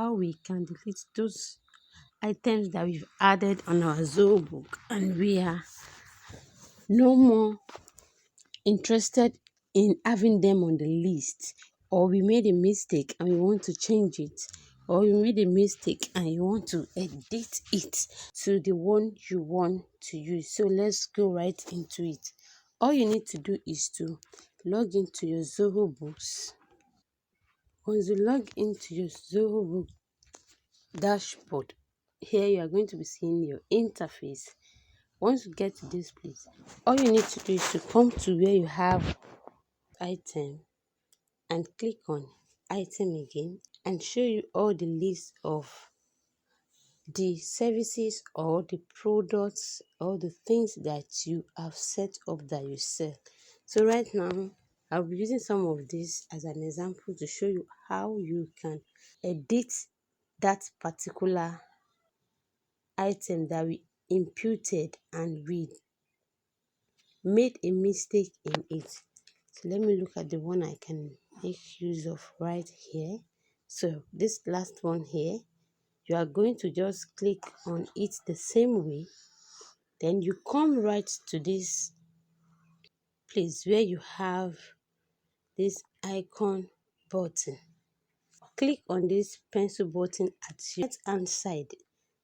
how we can delete those items that we've added on our Zoho book and we are no more interested in having them on the list, or we made a mistake and we want to change it, or you made a mistake and you want to edit it to the one you want to use. So let's go right into it. All you need to do is to log into your Zoho Books. Once you log into your Zoho Book dashboard, here you are going to be seeing your interface. Once you get to this place, all you need to do is to come to where you have item and click on item again, and show you all the list of the services or the products or the things that you have set up that you sell. So right now I'll be using some of this as an example to show you how you can edit that particular item that we imputed and we made a mistake in it. So let me look at the one I can make use of right here. So this last one here, you are going to just click on it the same way. Then you come right to this place where you have this icon button. Click on this pencil button at your right hand side,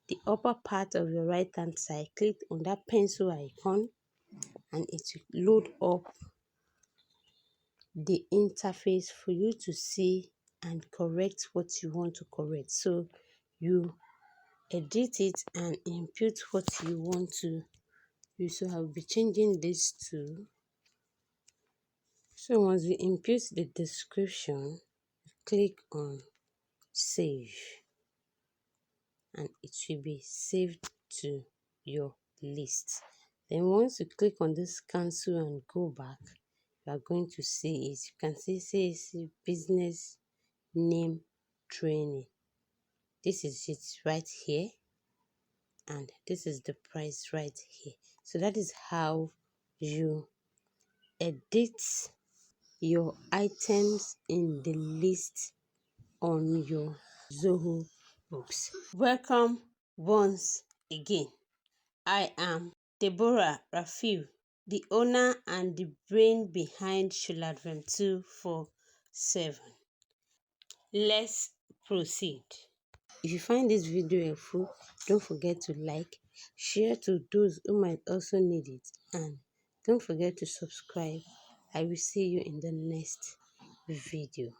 the upper part of your right hand side. Click on that pencil icon and it will load up the interface for you to see and correct what you want to correct. So you edit it and input what you want to use. So I'll be changing this to, so once you input the description, click on save and it will be saved to your list. Then once you click on this cancel and go back, you are going to see it. You can see business name training. This is it right here, and this is the price right here. So that is how you edit your items in the list on your Zoho Books. Welcome once again. I am Deborah Rafiu, the owner and the brain behind Sholadvem 247. Let's proceed. If you find this video helpful, don't forget to like, share to those who might also need it, and don't forget to subscribe. I will see you in the next video.